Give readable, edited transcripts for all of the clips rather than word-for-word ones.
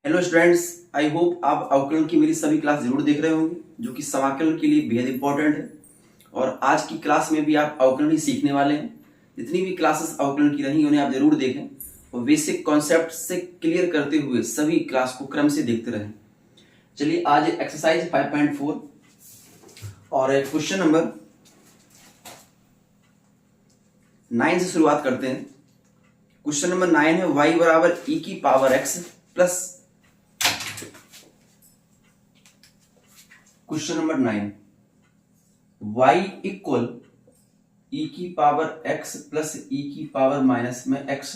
Hello students, I hope आप अवकलन की मेरी सभी क्लास जरूर देख रहे होंगे जो कि समाकलन के लिए बेहद इंपॉर्टेंट है। और आज की क्लास में भी आप अवकलन ही सीखने वाले हैं। जितनी भी क्लासेस अवकलन की रही उन्हें आप जरूर देखें और बेसिक कॉन्सेप्ट से क्लियर करते हुए सभी क्लास को क्रम से देखते रहें। चलिए आज एक्सरसाइज 5.4 और क्वेश्चन नंबर 9 से शुरुआत करते हैं। क्वेश्चन नंबर 9 है y बराबर e की power x plus. Question number 9 y equal e की पावर x प्लस e की पावर माइनस में x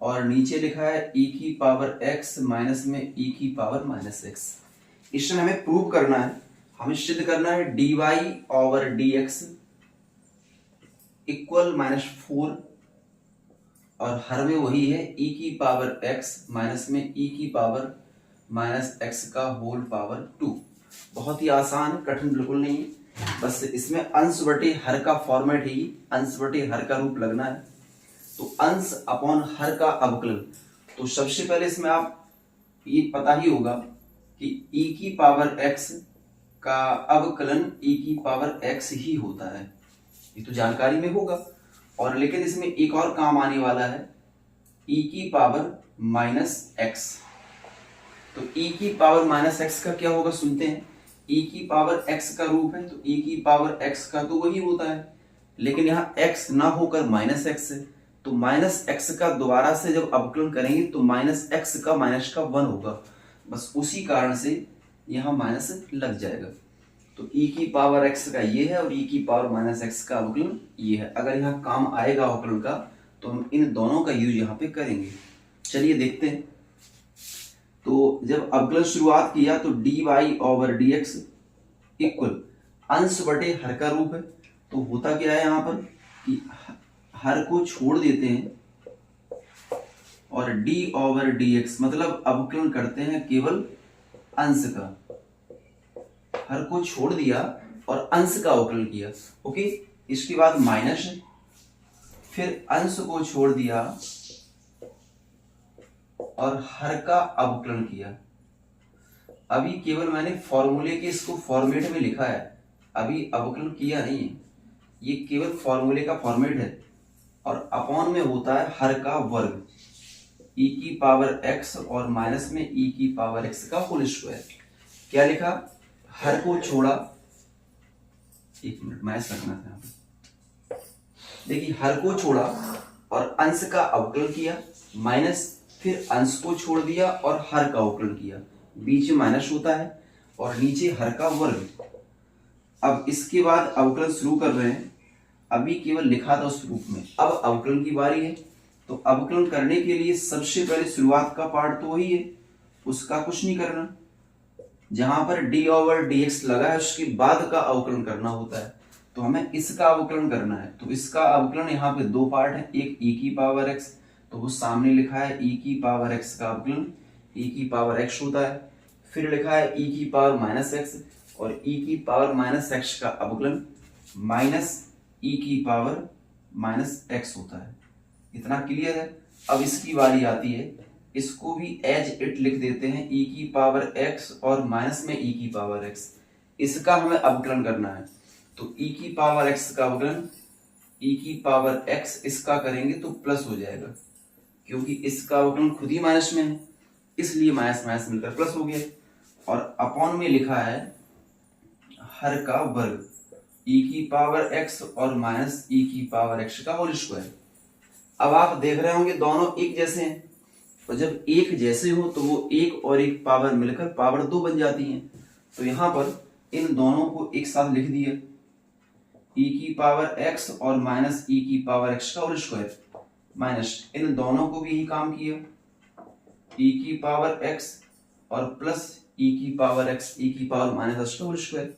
और नीचे लिखा है e की पावर x माइनस में e की पावर माइनस x। इसमें हमें प्रूव करना है, हमें सिद्ध करना है dy ओवर dx इक्वल -4 और हर में वही है e की पावर x माइनस में e की पावर माइनस x का होल पावर 2। बहुत ही आसान है, कठिन बिल्कुल नहीं है। बस इसमें अंश बटे हर का फॉर्मेट ही अंश बटे हर का रूप लगना है। तो अंश अपॉन हर का अवकलन। तो सबसे पहले इसमें आप ये पता ही होगा कि e की पावर x का अवकलन e की पावर x ही होता है, ये तो जानकारी में होगा। और लेकिन इसमें एक और काम आने वाला है e की पावर माइनस x। तो e की पावर माइनस x का क्या होगा सुनते हैं। e की पावर x का रूप है तो e की पावर x का तो वही होता है, लेकिन यहाँ x ना होकर माइनस x है तो माइनस x का दोबारा से जब अवकलन करेंगे तो माइनस x का माइनस का 1 होगा। बस उसी कारण से यहाँ माइनस लग जाएगा। तो e की पावर x का ये है और e की पावर माइनस x का अवकलन ये है। अगर यहाँ काम आएगा अवकलन का तो हम इन दोनों का यूज यहाँ पे करेंगे। चलिए देखते हैं। तो जब अवकलन शुरुआत किया तो dy ओवर dx इक्वल अंश बटे हर का रूप है। तो होता क्या है यहाँ पर कि हर को छोड़ देते हैं और d ओवर dx मतलब अवकलन करते हैं केवल अंश का। हर को छोड़ दिया और अंश का अवकलन किया। ओके, इसके बाद माइनस है, फिर अंश को छोड़ दिया और हर का अवकलन किया। अभी केवल मैंने फॉर्मूले के इसको फॉर्मेट में लिखा है, अभी अवकलन किया नहीं है, ये केवल फॉर्मूले का फॉर्मेट है। और अपॉन में होता है हर का वर्ग e की पावर x और माइनस में e की पावर x का होल स्क्वायर। क्या लिखा, हर को छोड़ा, एक मिनट मैच रखना था यहाँ पे। देखिए हर को छोड़ा और अंश का अवकलन किया, माइनस फिर अंश को छोड़ दिया और हर का अवकलन किया, बीच में माइनस होता है और नीचे हर का वर्ग। अब इसके बाद अवकलन शुरू कर रहे हैं, अभी केवल लिखा था उस रूप में, अब अवकलन की बारी है। तो अवकलन करने के लिए सबसे पहले शुरुआत का पार्ट तो वही है, उसका कुछ नहीं करना। जहां पर d ओवर dx लगा है उसके बाद का अवकलन करना होता है, तो हमें इसका अवकलन करना है। तो इसका अवकलन यहाँ पे दो पार्ट है, एक e की पावर x, तो वो सामने लिखा है e की पावर x का अवकलन e की पावर x होता है। फिर लिखा है e की पावर माइनस x और e की पावर माइनस x का अवकलन माइनस e की पावर माइनस x होता है। इतना क्लियर है। अब इसकी बारी आती है, इसको भी एज इट लिख देते हैं e की पावर x और माइनस में e की पावर x। इसका हमें अवकलन करना है। तो e की पावर x का अवकलन e की पावर x, इसका करेंगे तो प्लस हो जाएगा क्योंकि इसका अवकलन खुद ही माइनस में है, इसलिए माइनस माइनस मिलकर प्लस हो गया। और अपॉन में लिखा है हर का वर्ग e की पावर x और माइनस e की पावर x का होल स्क्वायर। अब आप देख रहे होंगे दोनों एक जैसे हैं, तो जब एक जैसे हो तो वो एक और एक पावर मिलकर पावर 2 बन जाती है। तो यहां पर इन दोनों को एक साथ लिख दिया, e की पावर x और माइनस e की पावर x का होल स्क्वायर माइनस, इन दोनों को भी यही काम किया, e की पावर x और प्लस e की पावर x e की पावर माइनस x का होल स्क्वायर।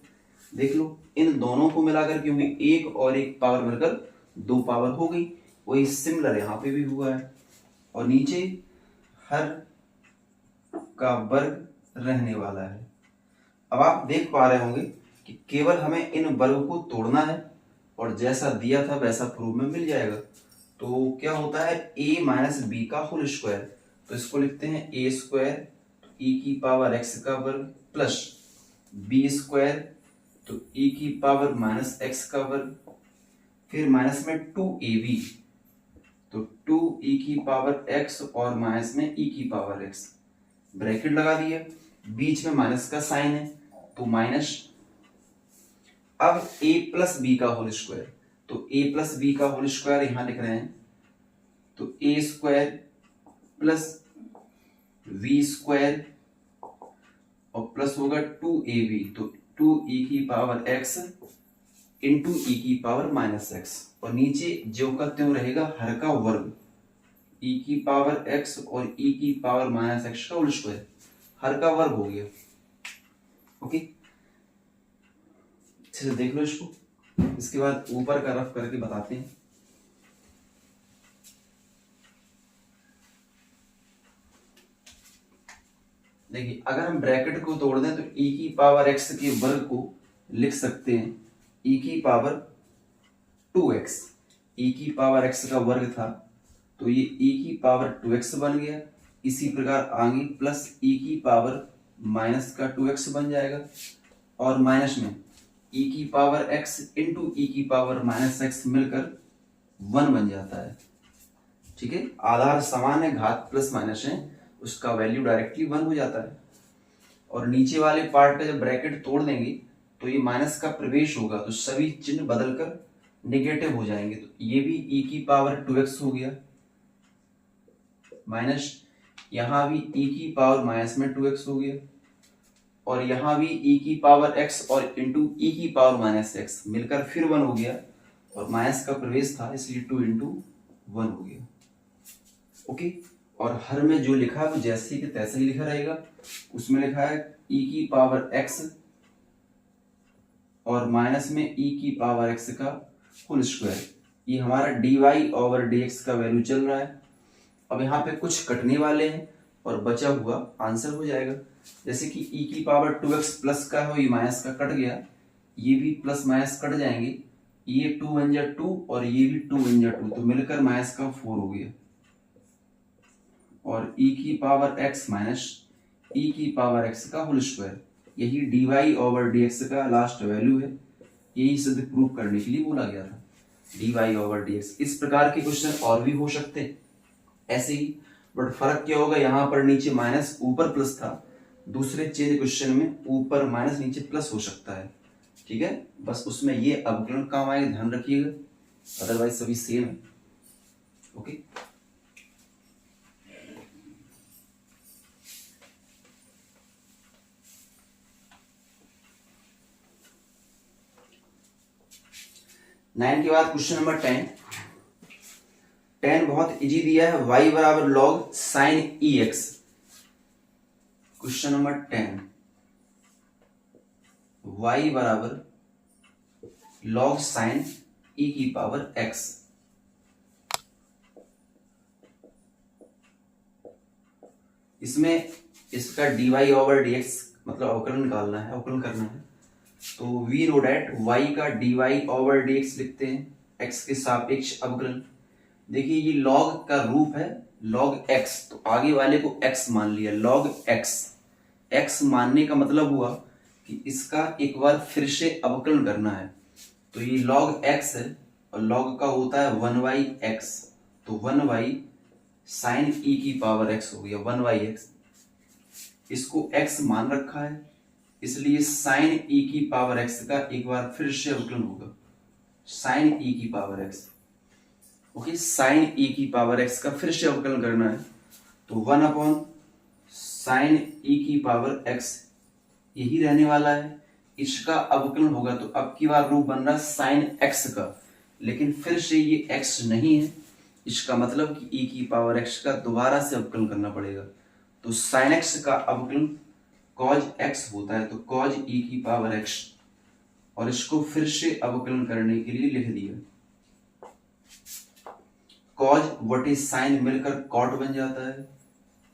देख लो इन दोनों को मिलाकर क्योंकि एक और एक पावर मिलकर 2 पावर हो गई, वही सिमिलर यहाँ पे भी हुआ है। और नीचे हर का वर्ग रहने वाला है। अब आप देख पा रहे होंगे कि केवल हमें इन वर्ग को तोड़ना है और जैसा दिया था वैसा प्रूफ में मिल जाएगा। तो क्या होता है a माइनस बी का होल स्क्वायर, तो इसको लिखते हैं a स्क्वायर ई की पावर एक्स का वर्ग प्लस बी स्क्वायर तो ई की पावर माइनस एक्स का वर्ग, फिर माइनस में 2ab तो 2e की पावर x और माइनस में e की पावर x, ब्रैकेट लगा दिया, बीच में माइनस का साइन है तो माइनस। अब a प्लस बी का होल स्क्वायर, तो a प्लस बी का होल स्क्वायर यहां लिख रहे हैं, तो a square plus v square और प्लस होगा 2ab तो 2e की पावर x इंटू ई की पावर माइनस एक्स, और नीचे जो का त्यों रहेगा हर का वर्ग, ई की पावर एक्स और ई की पावर माइनस एक्स का होल स्क्वायर, हर का वर्ग हो गया। ओके, अच्छे से देख लो इसको, इसके बाद ऊपर का रफ करके बताते हैं। देखिए अगर हम ब्रैकेट को तोड़ दें तो ई की पावर एक्स के वर्ग को लिख सकते हैं ई की पावर 2x, ई की पावर x का वर्ग था तो ये e की पावर 2x बन गया, इसी प्रकार आगे प्लस e की पावर माइनस का 2x बन जाएगा, और माइनस में e की पावर x इंटू ई की पावर माइनस x मिलकर 1 बन जाता है। ठीक है, आधार समान है, घात प्लस माइनस है, उसका वैल्यू डायरेक्टली 1 हो जाता है। और नीचे वाले पार्ट का जब ब्रैकेट तोड़ देंगे तो ये माइनस का प्रवेश होगा तो सभी चिन्ह बदलकर नेगेटिव हो जाएंगे, तो ये भी e की पावर 2x हो गया, माइनस यहां भी e की पावर माइनस में 2x हो गया, और यहां भी e की पावर x और इंटू ई की पावर माइनस x मिलकर फिर 1 हो गया, और माइनस का प्रवेश था इसलिए 2 इंटू 1 हो गया। ओके, और हर में जो लिखा है वो जैसे कि तैसे ही लिखा रहेगा, उसमें लिखा है e की पावर x और माइनस में e की पावर x का होल स्क्वायर, ये हमारा dy ओवर dx का वैल्यू चल रहा है। अब यहाँ पे कुछ कटने वाले हैं और बचा हुआ आंसर हो जाएगा, जैसे कि e की पावर 2x प्लस का हो, ये माइनस का कट गया, ये भी प्लस माइनस कट जाएंगे, ये 2 बन जा 2 और ये भी 2 बन जा 2 तो मिलकर माइनस का 4 हो गया, और e की पावर x माइनस e की पावर x का होल स्क्वायर, यही dy ओवर dx का लास्ट वैल्यू है, यही सिद्ध प्रूव करने के लिए बोला गया था dy ओवर dx। इस प्रकार के क्वेश्चन और भी हो सकते हैं ऐसे ही, बट फर्क क्या होगा, यहाँ पर नीचे माइनस ऊपर प्लस था, दूसरे चेंज क्वेश्चन में ऊपर माइनस नीचे प्लस हो सकता है। ठीक है, बस उसमें ये अवकलन काम आएगा, ध्यान रखिएगा, अदरवाइज सभी सेम है। ओके, नाइन के बाद क्वेश्चन नंबर 10 बहुत इजी दिया है, y बराबर लॉग साइन ई एक्स। क्वेश्चन नंबर 10, y बराबर लॉग साइन ई की पावर x। इसमें इसका dy ओवर dx मतलब अवकलन निकालना है, अवकलन करना है, तो वी नो डैट y का dy ओवर dx लिखते हैं x के सापेक्ष अवकलन। देखिए ये log का रूप है log x, तो आगे वाले को x मान लिया, log x मानने का मतलब हुआ कि इसका एक बार फिर से अवकलन करना है, तो ये log x है और log का होता है 1/x, तो 1y साइन e की पावर x हो गया 1/x, इसको x मान रखा है इसलिए साइन e की पावर x का एक बार फिर से अवकलन होगा, साइन e की power x। Okay, sine e की पावर x का फिर से अवकलन करना है, तो 1 अपॉन साइन e की पावर x यही रहने वाला है, इसका अवकलन होगा, तो अब की बार रूप बन रहा है साइन x का, लेकिन फिर से ये x नहीं है, इसका मतलब कि e की पावर x का दोबारा से अवकलन करना पड़ेगा, तो साइन x का अवकलन कॉज x होता है, तो कॉज e की पावर x, और इसको फिर से अवकलन करने के लिए लिख दिया, कॉज वटे साइन मिलकर कॉट बन जाता है,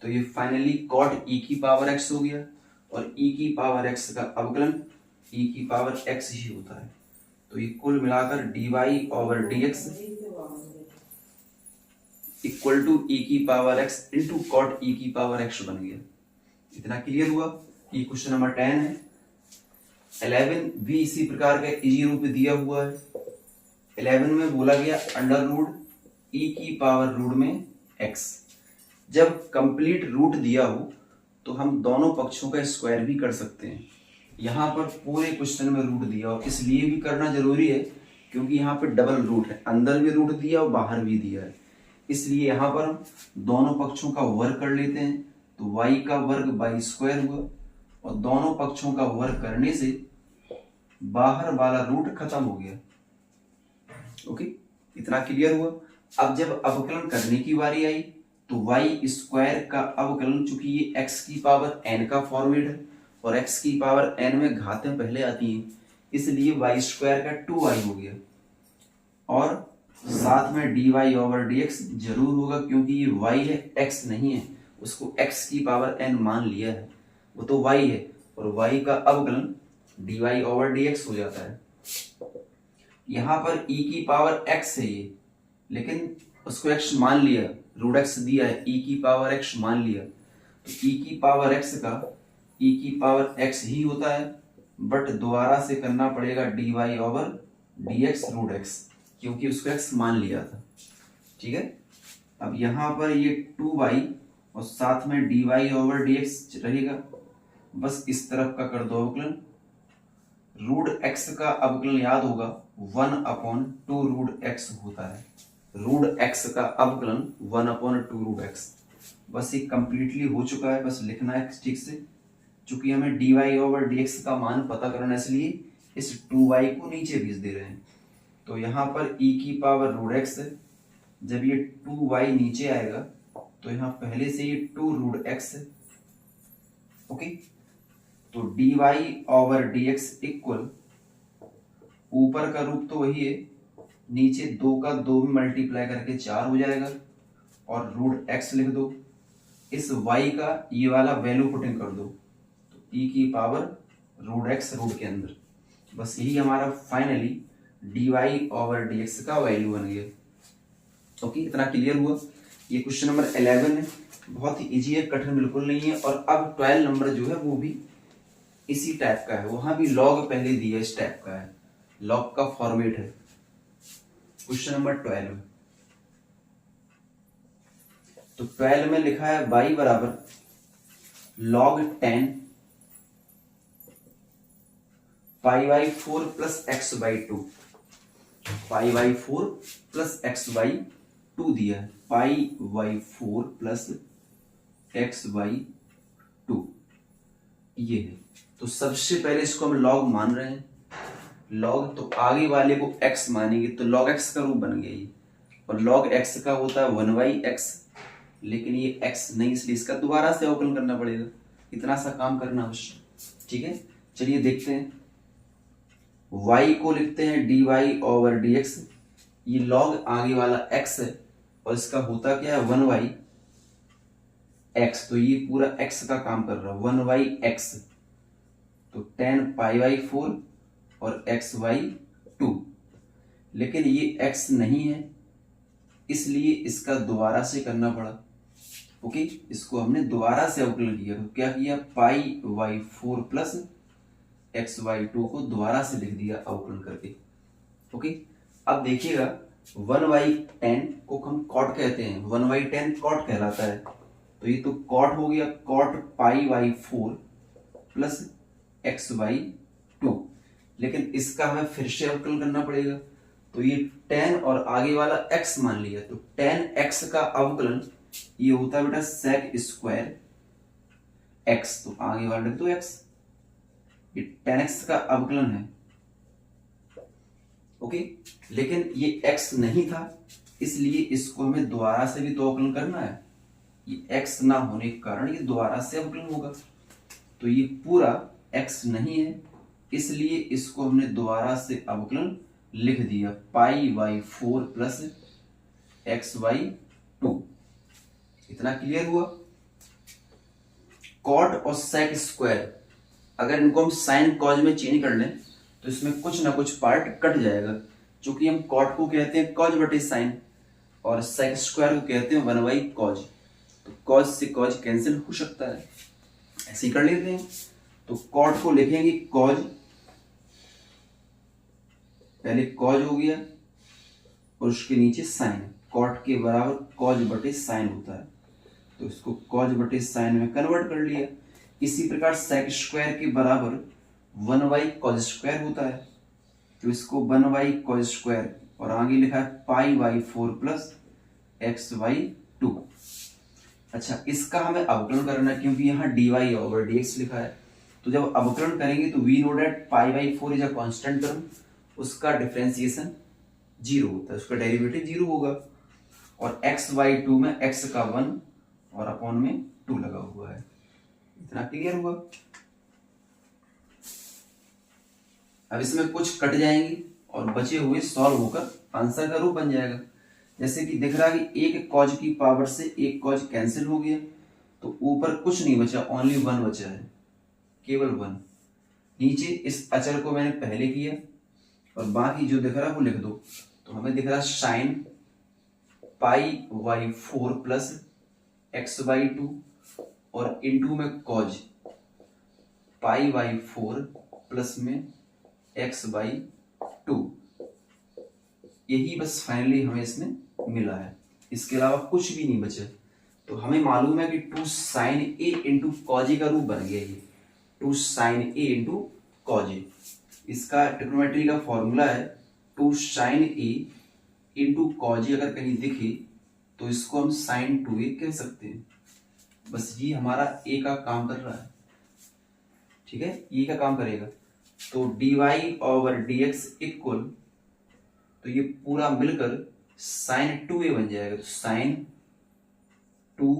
तो ये फाइनली कॉट e की पावर x हो गया, और e की पावर x का अवकलन e की पावर x ही होता है, तो ये कुल मिलाकर dy over dx equal to e की power x into cot e की पावर x बन गया। इतना क्लियर हुआ। ये क्वेश्चन नंबर 10 है। 11 भी इसी प्रकार का इजी रूप दिया हुआ है। 11 में बोला गया अंडर रूट ई की पावर रूट में x। जब कंप्लीट रूट दिया हो तो हम दोनों पक्षों का स्क्वायर भी कर सकते हैं। यहाँ पर पूरे क्वेश्चन में रूट दिया हो, इसलिए भी करना जरूरी है क्योंकि यहाँ पे डबल रूट है, अंदर भी रूट दिया और बाहर भी दिया है। इसलिए यहाँ पर हम दोनों पक्षों का वर्ग कर लेते हैं, तो y का वर्ग बाई स्क्वायर हुआ और दोनों पक्षों का वर्ग करने से बाहर वाला रूट खत्म हो गया। ओके, इतना क्लियर हुआ। अब जब अवकलन करने की बारी आई तो y स्क्वायर का अवकलन, चूंकि ये x की पावर n का फॉर्मेट है और x की पावर n में घातें पहले आती हैं, इसलिए y स्क्वायर का 2y हो गया और साथ में dy ओवर dx जरूर होगा क्योंकि ये y है, x नहीं है। उसको x की पावर n मान लिया है, वो तो y है और y का अवकलन dy ओवर dx हो जाता है। यहाँ पर e की पावर x है ये, लेकिन उसको x मान लिया, रूट x दिया है, e की पावर x मान लिया, तो e की पावर x का e की पावर x ही होता है, बट दोबारा से करना पड़ेगा dy over dx root x, क्योंकि उसको x मान लिया था। ठीक है, अब यहाँ पर ये 2y और साथ में dy ओवर dx रहेगा। बस इस तरफ का कर दो अवकलन। रूट x का अवकलन याद होगा 1/2 रूट x होता है। रूट x का अवकलन 1/2 रूट x। बस ये कंप्लीटली हो चुका है, बस लिखना है ठीक से। चूंकि हमें dy ओवर dx का मान पता करना, इसलिए इस 2y को नीचे भेज दे रहे हैं। तो यहाँ पर e की पावर रूट x है, जब ये 2y नीचे आएगा तो यहाँ पहले से ये 2 रूट x है। ओके, तो dy ओवर dx इक्वल, ऊपर का रूप तो वही है, नीचे 2 का 2 में मल्टीप्लाई करके 4 हो जाएगा और रूट x लिख दो। इस y का ये वाला वैल्यू पुटिंग कर दो, तो e की पावर रूट x रूट के अंदर। बस यही हमारा फाइनली dy ओवर dx का वैल्यू बन गया। ओके, इतना क्लियर हुआ। ये क्वेश्चन नंबर 11 है, बहुत ही इजी है, कठिन बिल्कुल नहीं है। और अब 12 नंबर जो है वो भी इसी टाइप का है, वहां भी लॉग पहले दिया इस टाइप का है, लॉग का फॉर्मेट है। क्वेश्चन नंबर 12, तो 12 में लिखा है y बराबर log 10 pi by 4 plus x by 2। Pi by 4 plus x by 2 दिया है, पाई बाई 4 प्लस एक्स बाई 2 ये है। तो सबसे पहले इसको हम लॉग मान रहे हैं। लॉग तो आगे वाले को x मानेंगे, तो लॉग x का रूप बन गया ये, और लॉग x का होता है 1/x, लेकिन ये x नहीं, इसलिए इसका दोबारा से अवकलन करना पड़ेगा। इतना सा काम करना अवश्य। ठीक है, चलिए देखते हैं। y को लिखते हैं dy ओवर dx, ये लॉग आगे वाला x है और इसका होता क्या है 1/x, तो ये पूरा x का काम कर रहा है 1/x, तो 10 पाई बाई 4 और x बाई 2। लेकिन ये x नहीं है, इसलिए इसका दोबारा से करना पड़ा। ओके, इसको हमने दोबारा से अवकलन किया, तो क्या किया, पाई बाई 4 प्लस एक्स बाई 2 को दोबारा से लिख दिया अवकलन करके। ओके, अब देखिएगा 1/10 को हम कॉट कहते हैं, 1/10 कॉट कहलाता है, तो ये तो कॉट हो गया, cot pi by 4 plus x by 2। लेकिन इसका हमें फिर से अवकलन करना पड़ेगा, तो ये 10 और आगे वाला x मान लिया, तो 10x का अवकलन ये होता है बेटा sec स्क्वायर x, तो आगे वाला लिख दो x, ये 10x का अवकलन है। ओके, लेकिन ये x नहीं था, इसलिए इसको हमें दोबारा से भी तो अवकलन करना है। ये x ना होने के कारण ये दोबारा से अवकलन होगा, तो ये पूरा x नहीं है, इसलिए इसको हमने दोबारा से अवकलन लिख दिया, पाई बाई 4 प्लस एक्स बाई 2। इतना क्लियर हुआ। कॉट और सेक स्क्वायर, अगर इनको हम साइन कॉज में चेंज कर लें तो इसमें कुछ ना कुछ पार्ट कट जाएगा, क्योंकि हम कॉट को कहते हैं कॉज बटे साइन और सेक स्क्वायर को कहते हैं 1/cos, तो कॉज से कॉज कैंसिल हो सकता है। ऐसे ही कर लेते हैं। तो कॉट को लिखेंगे कॉज, पहले कॉज हो गया और उसके नीचे साइन, कॉट के बराबर कॉज बटे साइन होता है, तो इसको कॉज बटे साइन में कन्वर्ट कर लिया। इसी प्रकार सेक स्क्वायर के बराबर 1/cos स्क्वायर होता है, तो इसको 1/cos स्क्वायर और आगे लिखा है π/4 प्लस x/2। अच्छा, इसका हमें अवकलन करना है क्योंकि यहाँ dy/dx लिखा है, तो जब अवकलन करेंगे तो we know that π/4 is a constant term, उसका डिफरेंशिएशन 0 होता है, उसका डेरिवेटिव 0 होगा। और x/2 में x का 1 और अपॉन में 2 लगा हुआ है। इतना क्लियर हुआ। अब इसमें कुछ कट जाएंगी और बचे हुए सॉल्व होकर आंसर का रूप बन जाएगा। जैसे कि दिख रहा है कि एक कॉज की पावर से एक कॉज कैंसिल हो गया, तो ऊपर कुछ नहीं बचा, ओनली 1 बचा है, केवल 1। नीचे इस अचर को मैंने पहले किया और बाकी जो दिख रहा है वो लिख दो। तो हमें दिख रहा है साइन π/4 प्लस x/2 और इनटू में कॉज π/4 प्लस में x/2। यही बस फाइनली हमें इसमें मिला है, इसके अलावा कुछ भी नहीं बचा। तो हमें मालूम है कि 2 sin a इंटू कॉज का रूप बन गया ये, 2 sin a इंटू कॉज। इसका ट्रिग्नोमेट्री का फॉर्मूला है 2 sin a इंटू कॉज। अगर कहीं दिखे तो इसको हम sin 2a कह सकते हैं। बस ये हमारा a का काम कर रहा है, ठीक है, ये का काम करेगा। तो dy/dx इक्वल, तो ये पूरा मिलकर sin 2a बन जाएगा। तो sin 2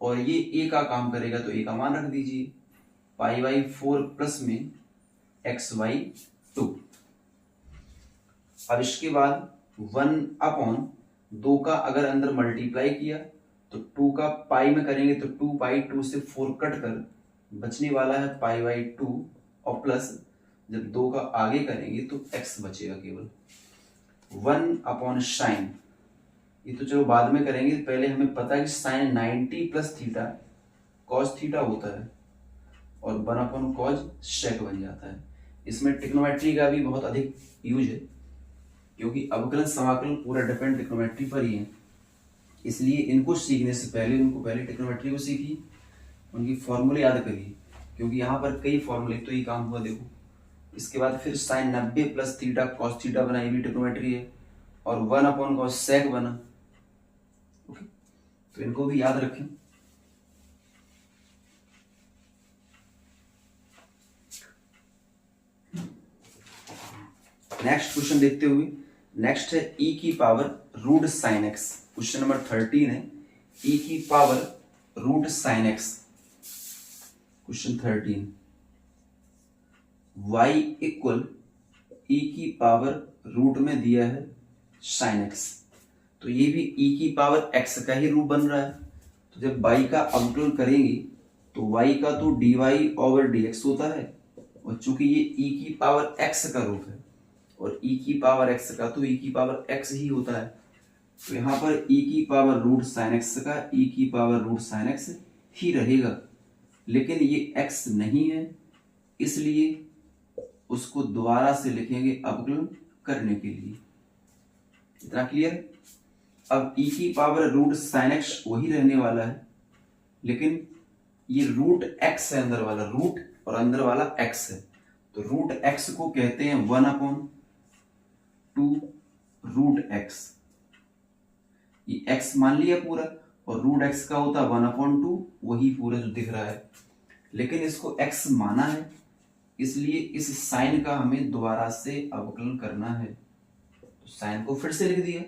और ये a का काम करेगा, तो a का मान रख दीजिए π/4 प्लस में x/2। अब इसके बाद 1/2 का अगर अंदर मल्टीप्लाई किया तो 2 का पाई में करेंगे तो 2/2 से 4 कट कर बचने वाला है π/2 और प्लस जब 2 का आगे करेंगे तो x बचेगा केवल 1/sin। ये तो चलो बाद में करेंगे, पहले हमें पता है कि sin 90 plus theta cos theta होता है और 1/cos sec बन जाता है। इसमें ट्रिग्नोमेट्री का भी बहुत अधिक यूज है क्योंकि अवकलन समाकलन पूरा डिपेंड ट्रिग्नोमेट्री पर ही है, इसलिए इनको सीखने से पहले उनको पहले ट्रिग्नोमेट्री को सीखिए, उनकी फॉर्मूले याद करिए क्योंकि यहाँ पर कई फॉर्मूले, तो ये काम हुआ देखो। इसके बाद फिर sin 90 plus theta cos theta बना, ये भी ट्रिग्नोमेट्री है, और 1/cos sec बना। ओके, तो इनको भी याद रखें। नेक्स्ट क्वेश्चन देखते हुए, नेक्स्ट है e की power root sine x. Question number 13 है e की power root sine x. Question 13, y equal e की पावर रूट में दिया है साइन एक्स, तो ये भी e की पावर x का ही रूप बन रहा है। तो जब y का अवकलन करेंगे तो y का तो dy/dx होता है, और चूंकि ये e की पावर x का रूप है और e की पावर x का तो e की पावर x ही होता है, तो यहाँ पर e की पावर रूट साइन एक्स का e की पावर रूट साइन एक्स ही रहेगा, लेकिन ये x नहीं है, इसलिए उसको दोबारा से लिखेंगे अवकलन करने के लिए। इतना क्लियर? अब e की पावर रूट साइन एक्स वही रहने वाला है, लेकिन ये रूट x है, अंदर वाला रूट और अंदर वाला x है, तो रूट x को कहते हैं 1/2 रूट x। ये x मान लिया पूरा, और रूट x का होता है 1/2, वही पूरा जो दिख रहा है, लेकिन इसको x माना है, इसलिए इस साइन का हमें दोबारा से अवकलन करना है। तो साइन को फिर से लिख दिया,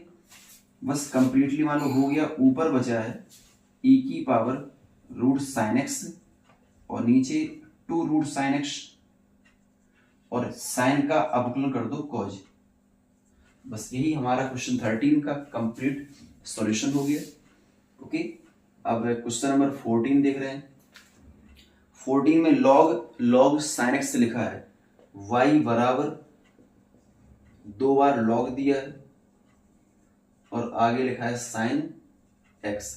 बस कंप्लीटली मान लो हो गया। ऊपर बचा है e की पावर रूट साइन एक्स और नीचे 2 रूट साइन एक्स, और साइन का अवकलन कर दो कॉज। बस यही हमारा क्वेश्चन 13 का कंप्लीट सॉल्यूशन हो गया। ओके, अब क्वेश्चन नंबर 14 देख रहे हैं। 14 में log साइन एक्स लिखा है, y बराबर 2 बार log दिया है और आगे लिखा है साइन एक्स।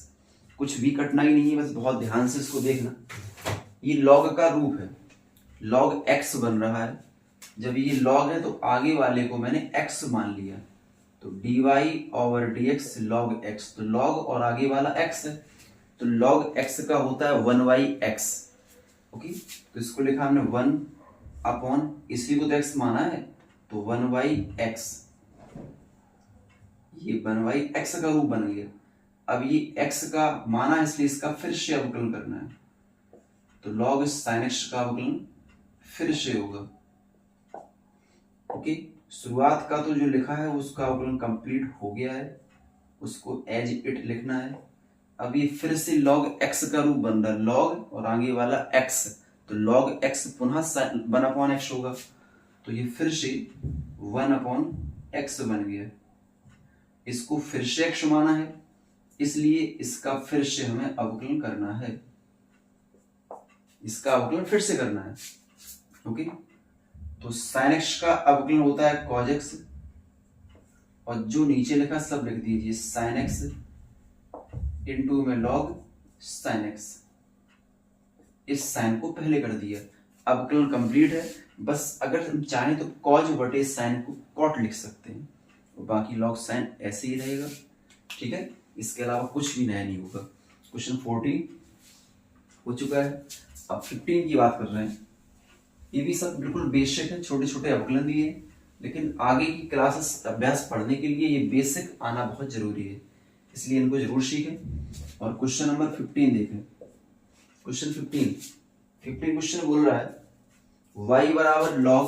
कुछ भी कठिनाई नहीं है, बस बहुत ध्यान से इसको देखना। ये log का रूप है, log x बन रहा है। जब ये log है तो आगे वाले को मैंने x मान लिया, तो dy/dx log x, तो log और आगे वाला x है, तो log x का होता है 1/x। ओके, तो इसको लिखा हमने 1/, इसी को तो x माना है, तो 1/x, ये 1/x का रूप बन गया। अब ये x का माना है इसलिए इसका फिर से अवकलन करना है, तो log sin x का अवकलन फिर से होगा। ओके, शुरुआत का तो जो लिखा है उसका अवकलन कंप्लीट हो गया है, उसको एज इट लिखना है। अब ये फिर से log x का रूप बन रहा है, log और आगे वाला x, तो log x पुनः 1/x होगा, तो ये फिर से 1/x बन गया। इसको फिर से x माना है, इसलिए इसका फिर से हमें अवकलन करना है, इसका अवकलन फिर से करना है। ओके, तो sin x का अवकलन होता है cos x, और जो नीचे लिखा सब लिख दीजिए, sin x इंटू में log sin x, इस साइन को पहले कर दिया, अवकलन कंप्लीट है। बस अगर हम चाहें तो cos बटे sin को cot लिख सकते हैं, और बाकी log sin ऐसे ही रहेगा। ठीक है, इसके अलावा कुछ भी नया नहीं होगा। क्वेश्चन 14 हो चुका है, अब 15 की बात कर रहे हैं। ये भी सब बिल्कुल बेसिक है, छोटे छोटे अवकलन दिए हैं, लेकिन आगे की क्लासेस अभ्यास पढ़ने के लिए ये बेसिक आना बहुत जरूरी है, इसलिए इनको जरूर सीखें। और क्वेश्चन नंबर 15 देखें। क्वेश्चन 15 क्वेश्चन बोल रहा है y बराबर log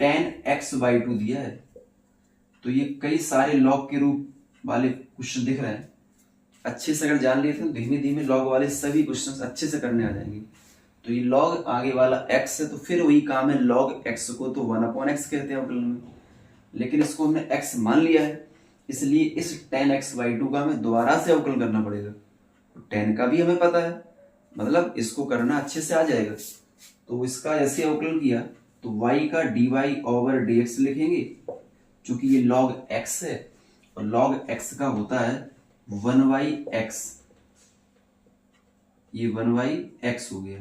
10x/2 दिया है। तो ये कई सारे log के रूप वाले क्वेश्चन दिख रहे हैं, अच्छे से अगर जान लिए तो धीमे धीमे log वाले सभी क्वेश्चंस अच्छे से करने आ जाएंगे। तो ये log आगे वाला x है, तो फिर वही काम है, log x को तो 1/x कहते हैं अवकलन में, लेकिन इसको हमने x मान लिया है, इसलिए इस 10x/2 का हमें दोबारा से अवकलन करना पड़ेगा। तो 10 का भी हमें पता है, मतलब इसको करना अच्छे से आ जाएगा। तो इसका ऐसे अवकलन किया तो y का dy/dx लिखेंगे, चूंकि ये log x है और log x का होता है 1/x, ये 1/x हो गया।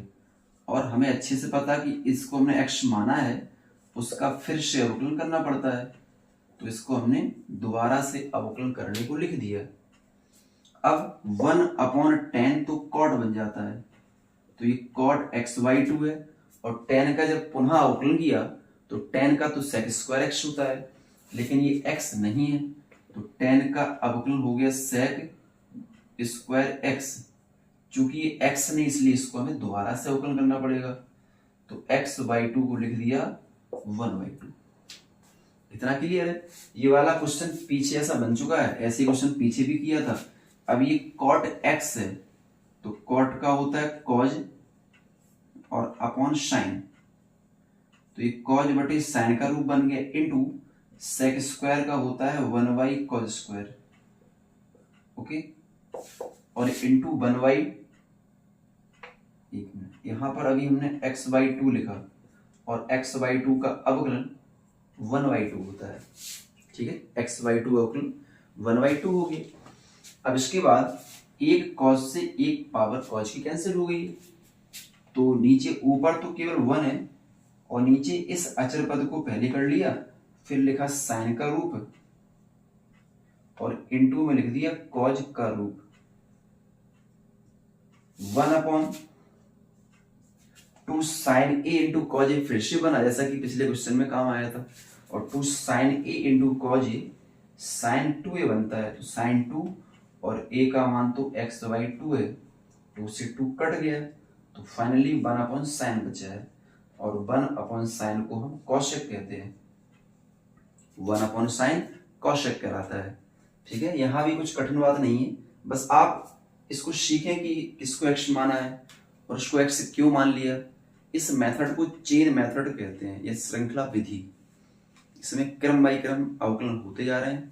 और हमें अच्छे से पता कि इसको हमने x माना है, उसका फिर से अवकलन करना पड़ता है, तो इसको हमने दोबारा से अवकलन करने को लिख दिया। अब 1/10 तो cot बन जाता है, तो ये cot x/2 है, और 10 का जब पुनः अवकलन किया तो 10 का तो sec² x होता है, लेकिन ये x नहीं है, तो 10 का अवकलन हो गया sec² x। चूंकि ये x नहीं इसलिए इसको हमें दोबारा से अवकलन करना पड़ेगा, तो x/2 को लिख दिया 1/2। इतना क्लियर है। ये वाला क्वेश्चन पीछे ऐसा बन चुका है, ऐसे क्वेश्चन पीछे भी किया था। अब ये cot x है, तो cot का होता है cos और अपॉन sin, तो ये cos बटे sin का रूप बन गया, इंटू sec² का होता है 1/cos²। ओके, और इंटू 1/, एक मिनट, यहां पर अभी हमने x/2 लिखा, और x/2 का अवकलन 1/2 होता है। ठीक है, x/2 अवकलन 1/2 हो गया। अब इसके बाद एक cos से एक पावर cos की कैंसिल हो गई, तो नीचे ऊपर तो केवल 1 है, और नीचे इस अचर पद को पहले कर लिया, फिर लिखा sin का रूप, और इंटू में लिख दिया cos का रूप। 1/2 sin a into cos a फिर से बना, जैसा कि पिछले क्वेश्चन में काम आया था, और 2 sin a into cos a sin 2a बनता है, तो sin 2 और a का मान तो x/2 है, 2 से 2 कट गया, तो फाइनली 1/sin बचा है, और 1/sin को हम कौशिक कहते हैं, 1/sin कौशिक कहलाता है। ठीक है, यहां भी कुछ कठिन बात नहीं है, बस आप इसको सीखें कि किसको x माना है और उसको x क्यों मान लिया। इस मेथड को चेन मेथड कहते हैं, यह श्रृंखला विधि, इसमें क्रम बाई क्रम अवकलन होते जा रहे हैं,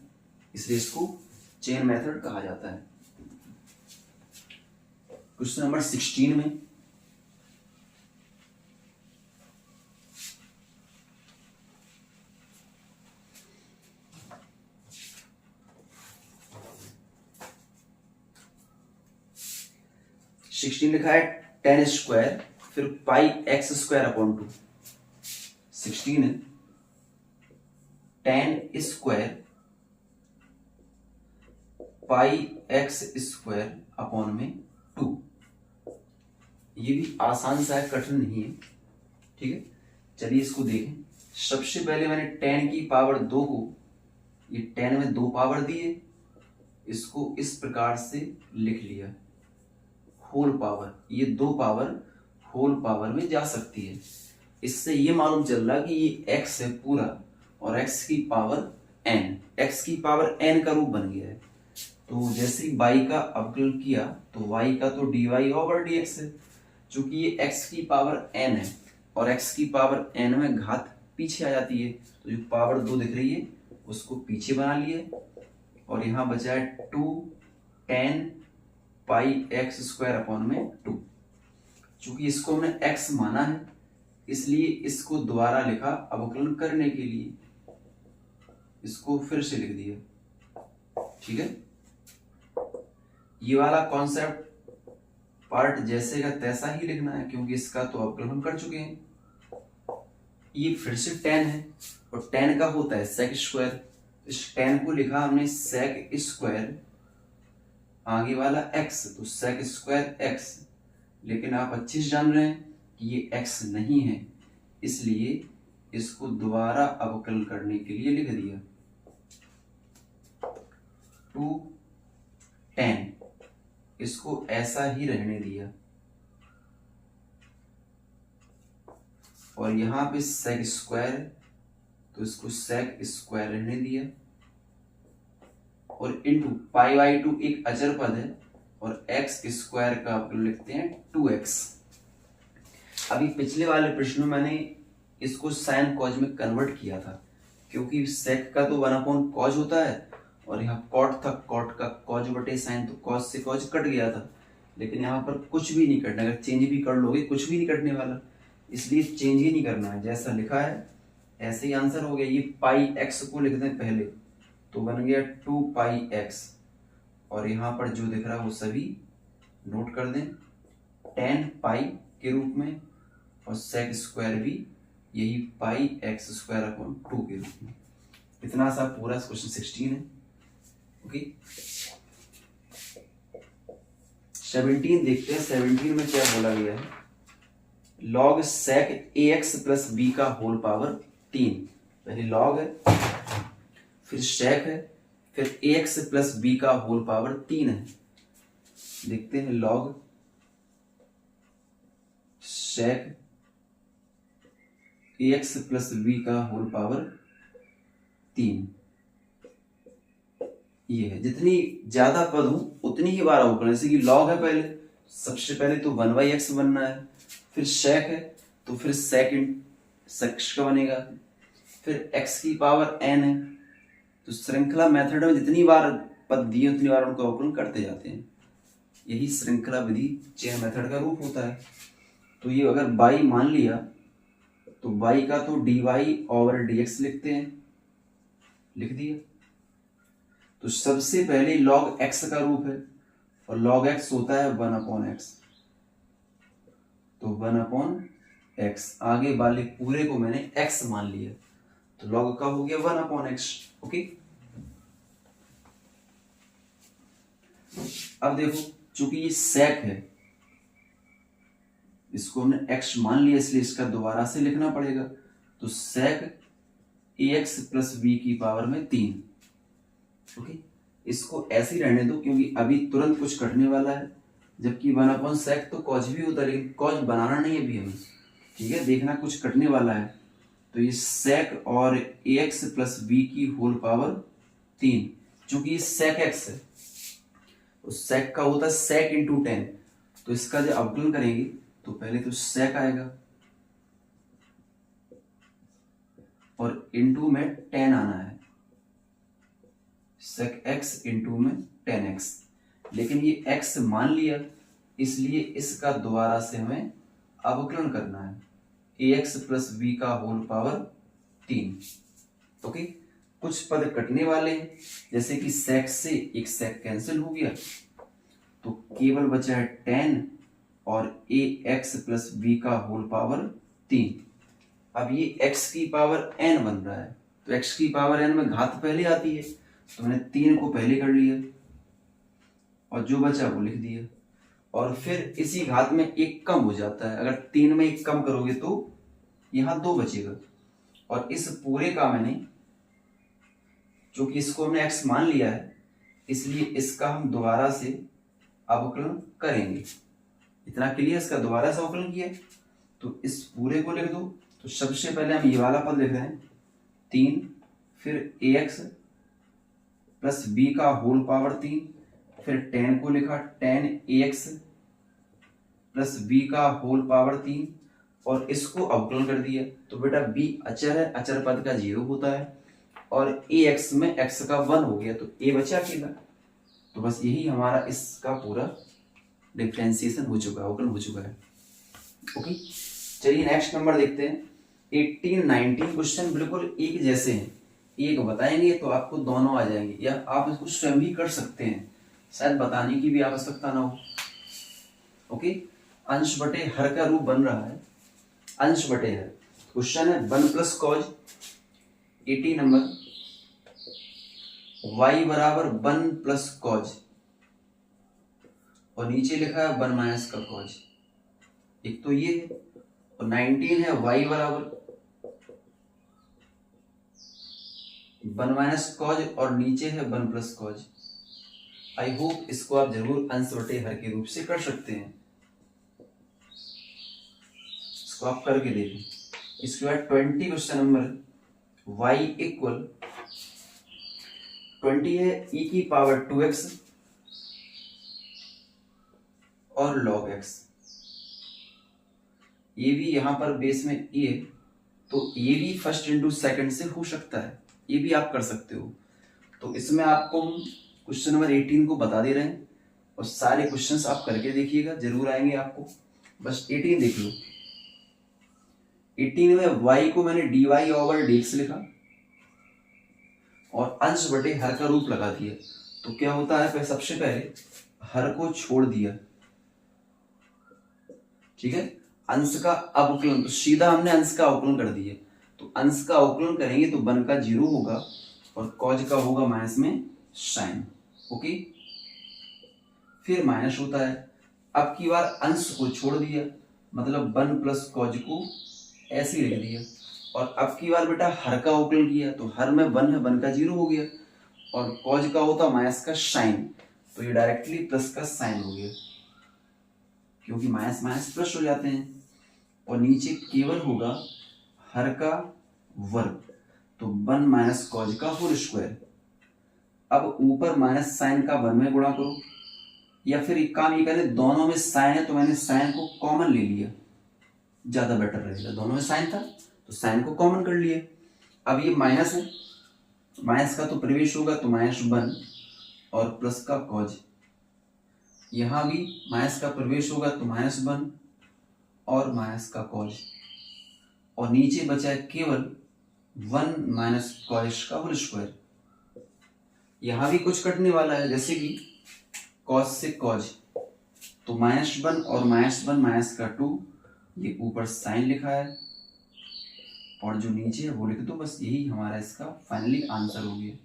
इसलिए इसको चेन मेथड कहा जाता है। क्वेश्चन नंबर 16 में 16 लिखा है, 10 स्क्वायर, फिर पाई एक्स स्क्वायर अपॉन 2। 16 है, 10 square pi x square upon में 2। ये भी आसान सा है, कठिन नहीं है। ठीक है, चलिए इसको देखें। सबसे पहले मैंने 10 की पावर 2 को, ये 10 में 2 पावर दिए, इसको इस प्रकार से लिख लिया, होल पावर। ये 2 पावर होल पावर में जा सकती है। इससे ये मालूम चल रहा कि ये x है पूरा, और x की पावर n, x की पावर n का रूप बन गया है। तो जैसे ही y का अवकलन किया तो y का तो dy ओवर dx है। चूंकि ये x की पावर n है और x की पावर n में घात पीछे आ जाती है, तो जो पावर 2 दिख रही है उसको पीछे बना लिए, और यहाँ बचा है 2 10 पाई एक्स स्क्वायर अपॉन में 2। चूंकि इसको हमने x माना है, इसलिए इसको दोबारा लिखा अवकलन करने के लिए, इसको फिर से लिख दिया। ठीक है, ये वाला कॉन्सेप्ट पार्ट जैसे का तैसा ही लिखना है, क्योंकि इसका तो अवकलन हम कर चुके हैं। ये फिर से 10 है, और 10 का होता है सेक स्क्वायर। इस 10 को लिखा हमने सेक स्क्वायर, आगे वाला x, तो सेक स्क्वायर x। लेकिन आप अच्छे से जान रहे हैं कि ये x नहीं है, इसलिए इसको दोबारा अवकलन करने के लिए लिख दिया 2 10, इसको ऐसा ही रहने दिया, और यहां पे सेक स्क्वायर तो इसको सेक स्क्वायर रहने दिया, और इनटू पाई बाई 2 एक अचर पद है, और एक्स स्क्वायर का अवकलन लिखते हैं 2x। अभी पिछले वाले प्रश्न में मैंने इसको साइन कॉज में कन्वर्ट किया था, क्योंकि सेक का तो 1 कॉज होता है, और यहाँ कॉट था, कॉट का कॉज बटे साइन, तो कॉज से कॉज कट गया था। लेकिन यहाँ पर कुछ भी नहीं कटना, अगर चेंज भी कर लोगे कुछ भी नहीं कटने वाला, इसलिए चेंज ही नहीं करना है, जैसा लिखा है ऐसे ही आंसर हो गया। ये पाई एक्स को लिख दें पहले, तो बन गया 2 पाई एक्स, और यहाँ पर जो दिख रहा है वो सभी नोट कर दें 10 पाई के रूप में, और सेक स्क्वायर भी यही पाई एक्स स्क्वायर अपॉन 2 के रूप में। इतना सा पूरा क्वेश्चन 16 है। ओके, 17 देखते हैं। 17 में क्या बोला गया है, log sec ax plus b का होल पावर 3। पहले लॉग है, फिर सेक है, फिर ax प्लस बी का होल पावर 3 है। देखते हैं log sec ax plus b का होल पावर 3। ये है, जितनी ज्यादा पद हो उतनी ही बार अवकलन। जैसे कि लॉग है, पहले सबसे पहले तो 1/x बनना है, फिर सेक है तो फिर सेकंड सेक्स का बनेगा, फिर x की पावर n है। तो श्रृंखला मेथड में जितनी बार पद दिए उतनी बार उनको अवकलन करते जाते हैं। यही श्रृंखला विधि चेन मेथड का रूप होता है। तो ये अगर बाई मान लिया तो बाई का तो dy ओवर dx लिखते हैं, लिख दिया। तो सबसे पहले log x का रूप है, और log x होता है 1/x, तो 1/x। आगे वाले पूरे को मैंने x मान लिया, तो log का हो गया 1/x। ओके, अब देखो, चूंकि ये सेक है, इसको हमने x मान लिया, इसलिए इसका दोबारा से लिखना पड़ेगा। तो सेक ax प्लस b की पावर में 3। ओके, इसको ऐसे ही रहने दो, क्योंकि अभी तुरंत कुछ कटने वाला है। जबकि 1/sec तो कॉज भी होता है, लेकिन कॉज बनाना नहीं है अभी हमें। ठीक है, देखना कुछ कटने वाला है। तो ये सेक और ax प्लस b की होल पावर 3। चूंकि ये सेक x है, तो सेक का होता है सेक इंटू 10। तो इसका जब अवकलन करेंगे तो पहले तो सेक आएगा, और इंटू में 10 आना है, सेक x इंटू में 10x। लेकिन ये x मान लिया, इसलिए इसका दोबारा से हमें अवकलन करना है ax प्लस b का होल पावर 3। ओके, कुछ पद कटने वाले हैं, जैसे कि सेक से एक सेक कैंसिल हो गया, तो केवल बचा है 10 और ए एक्स प्लस बी का होल पावर 3। अब ये x की पावर n बन रहा है, तो x की पावर n में घात पहले आती है, तो मैंने 3 को पहले कर लिया और जो बचा वो लिख दिया। और फिर इसी घात में एक कम हो जाता है, अगर 3 में एक कम करोगे तो यहाँ 2 बचेगा। और इस पूरे का मैंने, चूंकि इसको हमने x मान लिया है, इसलिए इसका हम दोबारा से अवकलन करेंगे। इतना क्लियर, इसका दोबारा से अवकलन किया तो इस पूरे को लिख दो। तो सबसे पहले हम ये वाला पद लिख रहे हैं 3, फिर ax प्लस b का होल पावर 3, फिर tan को लिखा tan ax प्लस b का होल पावर 3 और इसको अवकलन कर दिया। तो बेटा b अचर है, अचर पद का 0 होता है और ax में x का 1 हो गया, तो a बचा अकेला। तो बस यही हमारा इसका पूरा डिफरेंशिएशन हो चुका है, अवकलन हो चुका है। ओके, चलिए नेक्स्ट नंबर देखते हैं। 18, 19 क्वेश्चन बिल्कुल एक जैसे हैं, एक बताएंगे तो आपको दोनों आ जाएंगे, या आप इसको स्वयं भी कर सकते हैं, शायद बताने की भी आवश्यकता ना हो। ओके, अंश बटे हर का रूप बन रहा है, अंश बटे हर। क्वेश्चन है 1 प्लस कॉज 80 नंबर, y बराबर 1 प्लस कॉज और नीचे लिखा है 1 माइनस का कॉज। एक तो ये है, और 19 है y बराबर 1 माइनस कॉज और नीचे है 1 प्लस कॉज। आई होप इसको आप जरूर अंश बटे हर के रूप से कर सकते हैं, इसको आप करके देखें। इसके बाद 20 क्वेश्चन नंबर, y इक्वल 20 है e की पावर 2x और log x। ये भी यहां पर बेस में e है, तो ये भी फर्स्ट इंटू सेकंड से हो सकता है, ये भी आप कर सकते हो। तो इसमें आपको क्वेश्चन नंबर 18 को बता दे रहे हैं और सारे क्वेश्चंस आप करके देखिएगा, जरूर आएंगे आपको। बस 18 देख लो। 18 में y को मैंने dy ओवर dx लिखा और अंश बटे हर का रूप लगा दिया। तो क्या होता है, सबसे पहले हर को छोड़ दिया, ठीक है, अंश का अवकलन, तो सीधा हमने अंश का अवकलन कर दिया। तो अंश का अवकलन करेंगे तो 1 का 0 होगा और कॉज का होगा माइनस में साइन। ओके, फिर माइनस होता है। अब की बार अंश को छोड़ दिया, मतलब 1 प्लस कॉज को ऐसे ही लिख दिया। और अब की बार बेटा हर का अवकलन किया, तो हर में 1 है, 1 का 0 हो गया और कॉज का होता माइनस का साइन, तो ये डायरेक्टली प्लस का साइन हो गया, क्योंकि माइनस माइनस प्लस हो जाते हैं। और नीचे केवल होगा हर का वर्ग, तो 1 माइनस कॉज का होल स्क्वायर। अब ऊपर माइनस साइन का 1 में गुणा करो, या फिर एक काम ये करें, दोनों में साइन है तो मैंने साइन को कॉमन ले लिया, ज्यादा बेटर रहेगा। दोनों में साइन था तो साइन को कॉमन कर लिया। अब ये माइनस है, माइनस का तो प्रवेश होगा तो -1 और प्लस का कॉज, यहां भी माइनस का प्रवेश होगा तो -1 और माइनस का कॉज, और नीचे बचा है केवल 1 माइनस कॉज का होल स्क्वायर। यहां भी कुछ कटने वाला है, जैसे कि कॉज से कॉज, तो -1 और -1 माइनस का 2, ये ऊपर साइन लिखा है और जो नीचे है वो लिख दो। बस यही हमारा इसका फाइनली आंसर हो गया।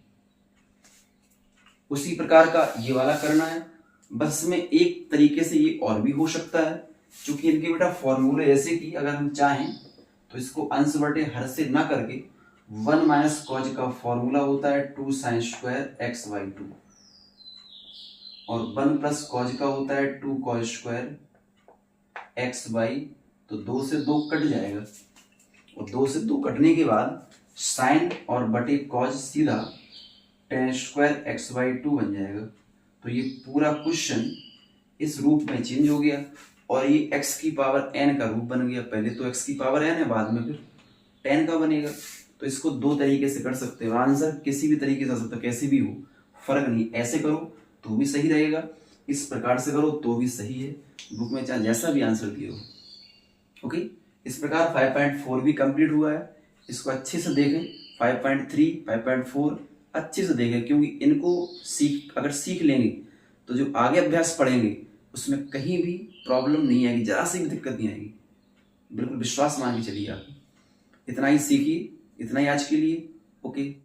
उसी प्रकार का ये वाला करना है, बस में एक तरीके से ये और भी हो सकता है, क्योंकि इनके बेटा फॉर्मूले ऐसे कि अगर हम चाहें तो इसको अंश बटे हर से ना करके 1 माइनस कॉज का फॉर्मूला होता है 2 साइन स्क्वायर एक्स बाई 2 और 1 प्लस कॉज का होता है 2 कॉज स्क्वायर एक्स बाई, तो 2 से 2 कट जाएगा और 2 से 2 कटने के बाद साइन और बटे कॉज सीधा tan स्क्वायर एक्स बाई 2 बन जाएगा। तो ये पूरा क्वेश्चन इस रूप में चेंज हो गया और ये x की पावर n का रूप बन गया। पहले तो x की पावर n है, बाद में फिर tan का बनेगा। तो इसको 2 तरीके से कर सकते हो, आंसर किसी भी तरीके से आ सकता है, कैसे भी हो फर्क नहीं। ऐसे करो तो भी सही रहेगा, इस प्रकार से करो तो भी सही है, बुक में चाहे जैसा भी आंसर दिए हो। ओके, इस प्रकार 5.4 भी कंप्लीट हुआ है। इसको अच्छे से देखें, 5.3, 5.4 अच्छे से देखें, क्योंकि इनको अगर सीख लेंगे तो जो आगे अभ्यास पढ़ेंगे उसमें कहीं भी प्रॉब्लम नहीं आएगी, जरा सी भी दिक्कत नहीं आएगी, बिल्कुल विश्वास मान के चलिए आप। इतना ही सीखिए, इतना ही आज के लिए। ओके।